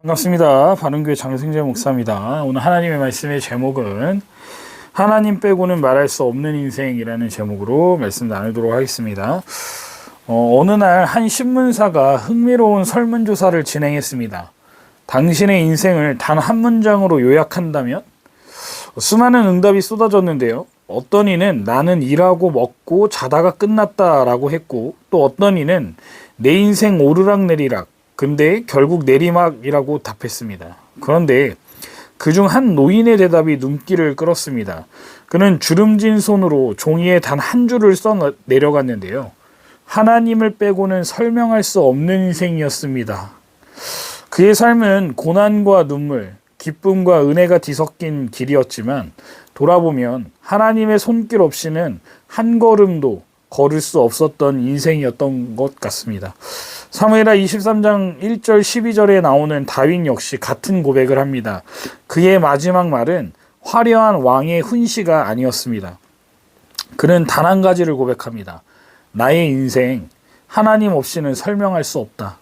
반갑습니다. 바른교회 장승재 목사입니다. 오늘 하나님의 말씀의 제목은 하나님 빼고는 말할 수 없는 인생이라는 제목으로 말씀 나누도록 하겠습니다. 어느 날 한 신문사가 흥미로운 설문조사를 진행했습니다. 당신의 인생을 단 한 문장으로 요약한다면? 수많은 응답이 쏟아졌는데요. 어떤 이는 나는 일하고 먹고 자다가 끝났다라고 했고, 또 어떤 이는 내 인생 오르락내리락, 근데 결국 내리막이라고 답했습니다. 그런데 그중 한 노인의 대답이 눈길을 끌었습니다. 그는 주름진 손으로 종이에 단 한 줄을 써 내려갔는데요. 하나님을 빼고는 설명할 수 없는 인생이었습니다. 그의 삶은 고난과 눈물, 기쁨과 은혜가 뒤섞인 길이었지만 돌아보면 하나님의 손길 없이는 한 걸음도 걸을 수 없었던 인생이었던 것 같습니다. 사무엘하 23장 1절 12절에 나오는 다윗 역시 같은 고백을 합니다. 그의 마지막 말은 화려한 왕의 훈시가 아니었습니다. 그는 단 한 가지를 고백합니다. 나의 인생, 하나님 없이는 설명할 수 없다.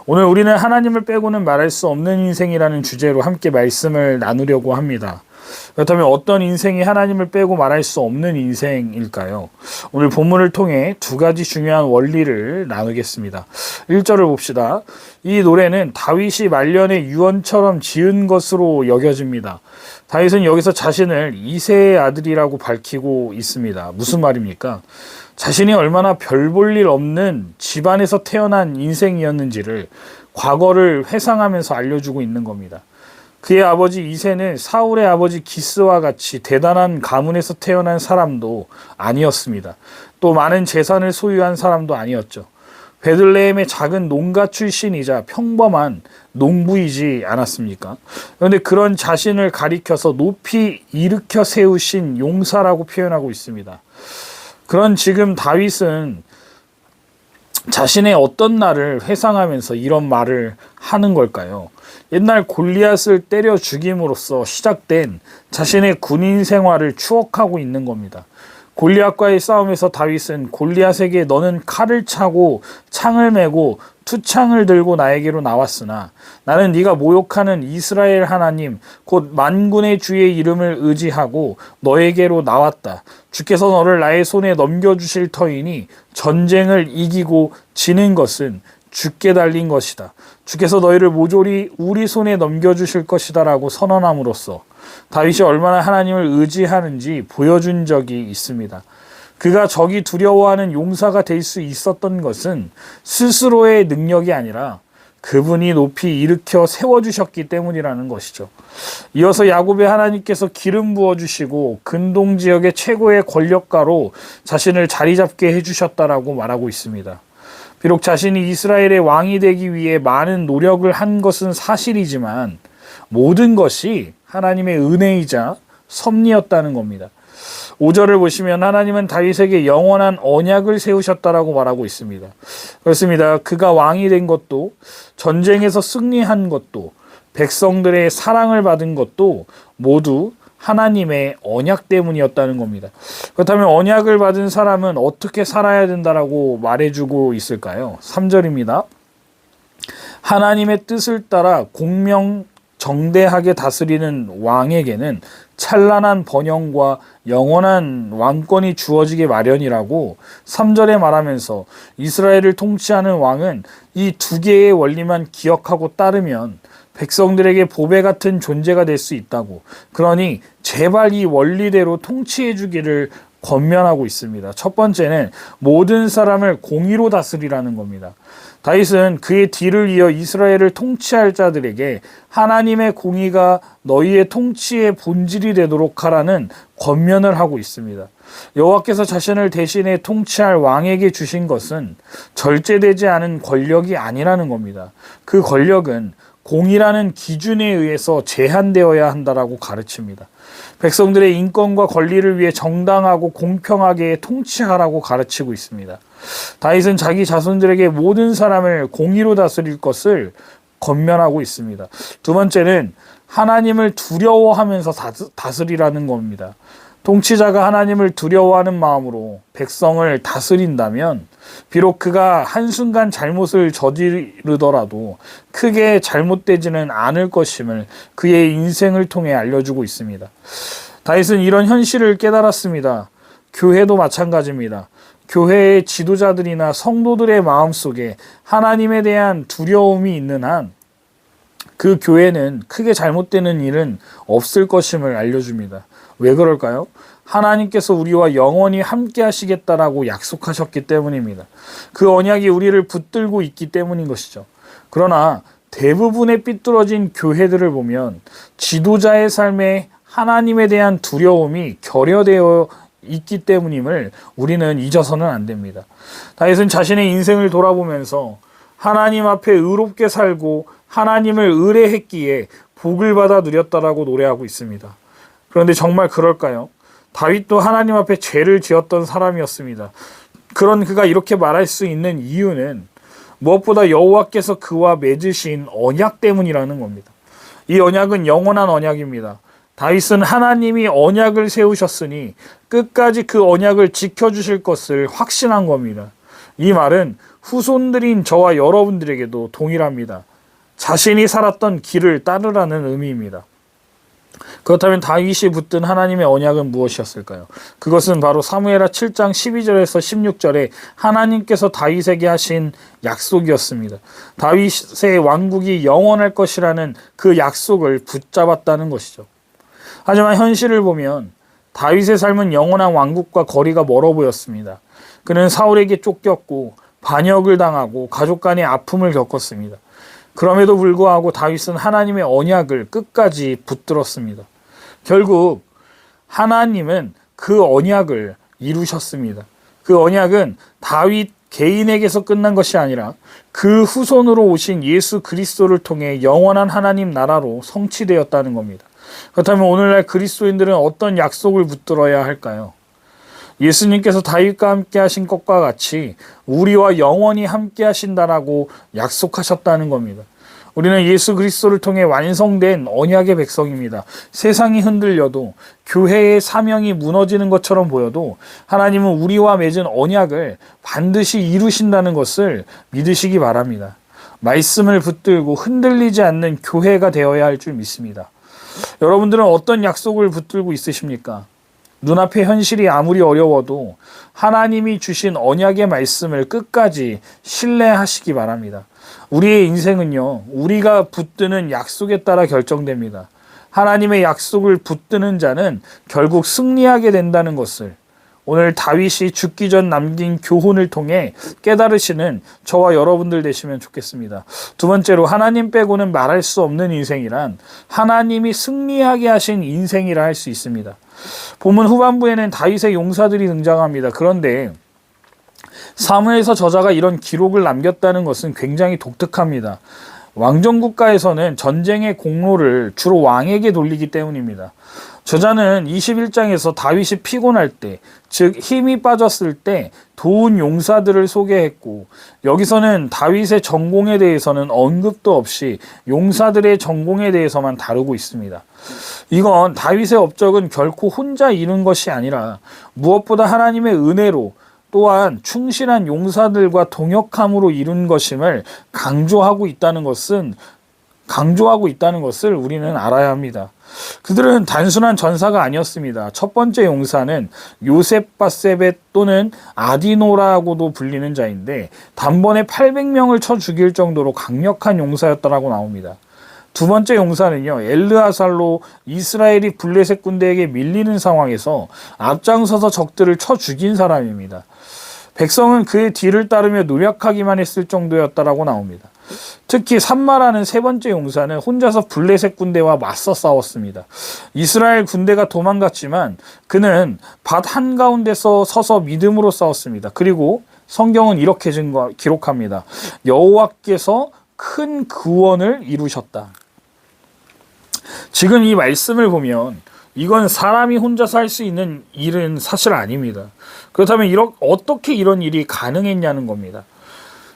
오늘 우리는 하나님을 빼고는 말할 수 없는 인생이라는 주제로 함께 말씀을 나누려고 합니다. 그렇다면 어떤 인생이 하나님을 빼고 말할 수 없는 인생일까요? 오늘 본문을 통해 두 가지 중요한 원리를 나누겠습니다. 1절을 봅시다. 이 노래는 다윗이 말년에 유언처럼 지은 것으로 여겨집니다. 다윗은 여기서 자신을 이새의 아들이라고 밝히고 있습니다. 무슨 말입니까? 자신이 얼마나 별 볼 일 없는 집안에서 태어난 인생이었는지를 과거를 회상하면서 알려주고 있는 겁니다. 그의 아버지 이새는 사울의 아버지 기스와 같이 대단한 가문에서 태어난 사람도 아니었습니다. 또 많은 재산을 소유한 사람도 아니었죠. 베들레헴의 작은 농가 출신이자 평범한 농부이지 않았습니까? 그런데 그런 자신을 가리켜서 높이 일으켜 세우신 용사라고 표현하고 있습니다. 그런 지금 다윗은 자신의 어떤 날을 회상하면서 이런 말을 하는 걸까요? 옛날 골리앗을 때려 죽임으로써 시작된 자신의 군인 생활을 추억하고 있는 겁니다. 골리앗과의 싸움에서 다윗은 골리앗에게 너는 칼을 차고 창을 메고 투창을 들고 나에게로 나왔으나 나는 네가 모욕하는 이스라엘 하나님 곧 만군의 주의 이름을 의지하고 너에게로 나왔다. 주께서 너를 나의 손에 넘겨주실 터이니 전쟁을 이기고 지는 것은 주께 달린 것이다. 주께서 너희를 모조리 우리 손에 넘겨주실 것이다 라고 선언함으로써 다윗이 얼마나 하나님을 의지하는지 보여준 적이 있습니다. 그가 적이 두려워하는 용사가 될 수 있었던 것은 스스로의 능력이 아니라 그분이 높이 일으켜 세워주셨기 때문이라는 것이죠. 이어서 야곱의 하나님께서 기름 부어주시고 근동 지역의 최고의 권력가로 자신을 자리 잡게 해주셨다라고 말하고 있습니다. 비록 자신이 이스라엘의 왕이 되기 위해 많은 노력을 한 것은 사실이지만 모든 것이 하나님의 은혜이자 섭리였다는 겁니다. 5절을 보시면 하나님은 다윗에게 영원한 언약을 세우셨다라고 말하고 있습니다. 그렇습니다. 그가 왕이 된 것도 전쟁에서 승리한 것도 백성들의 사랑을 받은 것도 모두 하나님의 언약 때문이었다는 겁니다. 그렇다면 언약을 받은 사람은 어떻게 살아야 된다라고 말해주고 있을까요? 3절입니다. 하나님의 뜻을 따라 공명정대하게 다스리는 왕에게는 찬란한 번영과 영원한 왕권이 주어지게 마련이라고 3절에 말하면서 이스라엘을 통치하는 왕은 이 두 개의 원리만 기억하고 따르면 백성들에게 보배 같은 존재가 될 수 있다고, 그러니 제발 이 원리대로 통치해 주기를 권면하고 있습니다. 첫 번째는 모든 사람을 공의로 다스리라는 겁니다. 다윗은 그의 뒤를 이어 이스라엘을 통치할 자들에게 하나님의 공의가 너희의 통치의 본질이 되도록 하라는 권면을 하고 있습니다. 여호와께서 자신을 대신해 통치할 왕에게 주신 것은 절제되지 않은 권력이 아니라는 겁니다. 그 권력은 공의라는 기준에 의해서 제한되어야 한다라고 가르칩니다. 백성들의 인권과 권리를 위해 정당하고 공평하게 통치하라고 가르치고 있습니다. 다윗은 자기 자손들에게 모든 사람을 공의로 다스릴 것을 권면하고 있습니다. 두 번째는 하나님을 두려워하면서 다스리라는 겁니다. 통치자가 하나님을 두려워하는 마음으로 백성을 다스린다면 비록 그가 한순간 잘못을 저지르더라도 크게 잘못되지는 않을 것임을 그의 인생을 통해 알려주고 있습니다. 다윗은 이런 현실을 깨달았습니다. 교회도 마찬가지입니다. 교회의 지도자들이나 성도들의 마음속에 하나님에 대한 두려움이 있는 한 그 교회는 크게 잘못되는 일은 없을 것임을 알려줍니다. 왜 그럴까요? 하나님께서 우리와 영원히 함께 하시겠다라고 약속하셨기 때문입니다. 그 언약이 우리를 붙들고 있기 때문인 것이죠. 그러나 대부분의 삐뚤어진 교회들을 보면 지도자의 삶에 하나님에 대한 두려움이 결여되어 있기 때문임을 우리는 잊어서는 안 됩니다. 다윗은 자신의 인생을 돌아보면서 하나님 앞에 의롭게 살고 하나님을 의뢰했기에 복을 받아 누렸다라고 노래하고 있습니다. 그런데 정말 그럴까요? 다윗도 하나님 앞에 죄를 지었던 사람이었습니다. 그런 그가 이렇게 말할 수 있는 이유는 무엇보다 여호와께서 그와 맺으신 언약 때문이라는 겁니다. 이 언약은 영원한 언약입니다. 다윗은 하나님이 언약을 세우셨으니 끝까지 그 언약을 지켜주실 것을 확신한 겁니다. 이 말은 후손들인 저와 여러분들에게도 동일합니다. 자신이 살았던 길을 따르라는 의미입니다. 그렇다면 다윗이 붙든 하나님의 언약은 무엇이었을까요? 그것은 바로 사무엘하 7장 12절에서 16절에 하나님께서 다윗에게 하신 약속이었습니다. 다윗의 왕국이 영원할 것이라는 그 약속을 붙잡았다는 것이죠. 하지만 현실을 보면 다윗의 삶은 영원한 왕국과 거리가 멀어 보였습니다. 그는 사울에게 쫓겼고 반역을 당하고 가족 간의 아픔을 겪었습니다. 그럼에도 불구하고 다윗은 하나님의 언약을 끝까지 붙들었습니다. 결국 하나님은 그 언약을 이루셨습니다. 그 언약은 다윗 개인에게서 끝난 것이 아니라 그 후손으로 오신 예수 그리스도를 통해 영원한 하나님 나라로 성취되었다는 겁니다. 그렇다면 오늘날 그리스도인들은 어떤 약속을 붙들어야 할까요? 예수님께서 다윗과 함께 하신 것과 같이 우리와 영원히 함께 하신다라고 약속하셨다는 겁니다. 우리는 예수 그리스도를 통해 완성된 언약의 백성입니다. 세상이 흔들려도 교회의 사명이 무너지는 것처럼 보여도 하나님은 우리와 맺은 언약을 반드시 이루신다는 것을 믿으시기 바랍니다. 말씀을 붙들고 흔들리지 않는 교회가 되어야 할 줄 믿습니다. 여러분들은 어떤 약속을 붙들고 있으십니까? 눈앞의 현실이 아무리 어려워도 하나님이 주신 언약의 말씀을 끝까지 신뢰하시기 바랍니다. 우리의 인생은요, 우리가 붙드는 약속에 따라 결정됩니다. 하나님의 약속을 붙드는 자는 결국 승리하게 된다는 것을 오늘 다윗이 죽기 전 남긴 교훈을 통해 깨달으시는 저와 여러분들 되시면 좋겠습니다. 두 번째로 하나님 빼고는 말할 수 없는 인생이란 하나님이 승리하게 하신 인생이라 할 수 있습니다. 본문 후반부에는 다윗의 용사들이 등장합니다. 그런데 사무엘서 저자가 이런 기록을 남겼다는 것은 굉장히 독특합니다. 왕정국가에서는 전쟁의 공로를 주로 왕에게 돌리기 때문입니다. 저자는 21장에서 다윗이 피곤할 때, 즉 힘이 빠졌을 때 도운 용사들을 소개했고 여기서는 다윗의 전공에 대해서는 언급도 없이 용사들의 전공에 대해서만 다루고 있습니다. 이건 다윗의 업적은 결코 혼자 이룬 것이 아니라 무엇보다 하나님의 은혜로 또한 충실한 용사들과 동역함으로 이룬 것임을 강조하고 있다는 것을 우리는 알아야 합니다. 그들은 단순한 전사가 아니었습니다. 첫 번째 용사는 요셉바세벳 또는 아디노라고도 불리는 자인데 단번에 800명을 쳐 죽일 정도로 강력한 용사였다라고 나옵니다. 두 번째 용사는요, 엘르아살로 이스라엘이 블레셋 군대에게 밀리는 상황에서 앞장서서 적들을 쳐 죽인 사람입니다. 백성은 그의 뒤를 따르며 노력하기만 했을 정도였다라고 나옵니다. 특히 삼마라는 세 번째 용사는 혼자서 블레셋 군대와 맞서 싸웠습니다. 이스라엘 군대가 도망갔지만 그는 밭 한가운데서 서서 믿음으로 싸웠습니다. 그리고 성경은 이렇게 기록합니다. 여호와께서 큰 구원을 이루셨다. 지금 이 말씀을 보면 이건 사람이 혼자서 할 수 있는 일은 사실 아닙니다. 그렇다면 어떻게 이런 일이 가능했냐는 겁니다.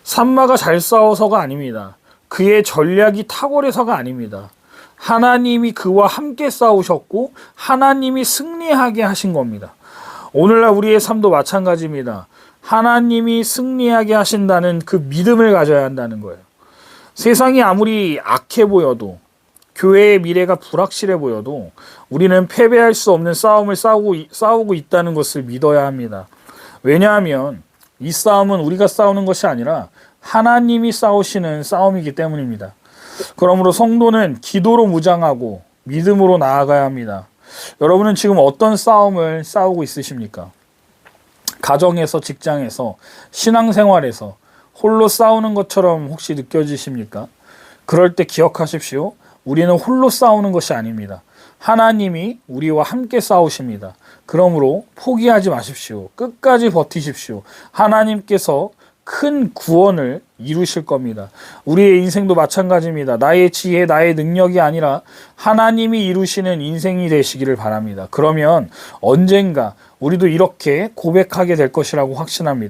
삼마가 잘 싸워서가 아닙니다. 그의 전략이 탁월해서가 아닙니다. 하나님이 그와 함께 싸우셨고 하나님이 승리하게 하신 겁니다. 오늘날 우리의 삶도 마찬가지입니다. 하나님이 승리하게 하신다는 그 믿음을 가져야 한다는 거예요. 세상이 아무리 악해 보여도, 교회의 미래가 불확실해 보여도 우리는 패배할 수 없는 싸움을 싸우고 있다는 것을 믿어야 합니다. 왜냐하면 이 싸움은 우리가 싸우는 것이 아니라 하나님이 싸우시는 싸움이기 때문입니다. 그러므로 성도는 기도로 무장하고 믿음으로 나아가야 합니다. 여러분은 지금 어떤 싸움을 싸우고 있으십니까? 가정에서, 직장에서, 신앙생활에서 홀로 싸우는 것처럼 혹시 느껴지십니까? 그럴 때 기억하십시오. 우리는 홀로 싸우는 것이 아닙니다. 하나님이 우리와 함께 싸우십니다. 그러므로 포기하지 마십시오. 끝까지 버티십시오. 하나님께서 큰 구원을 이루실 겁니다. 우리의 인생도 마찬가지입니다. 나의 지혜, 나의 능력이 아니라 하나님이 이루시는 인생이 되시기를 바랍니다. 그러면 언젠가 우리도 이렇게 고백하게 될 것이라고 확신합니다.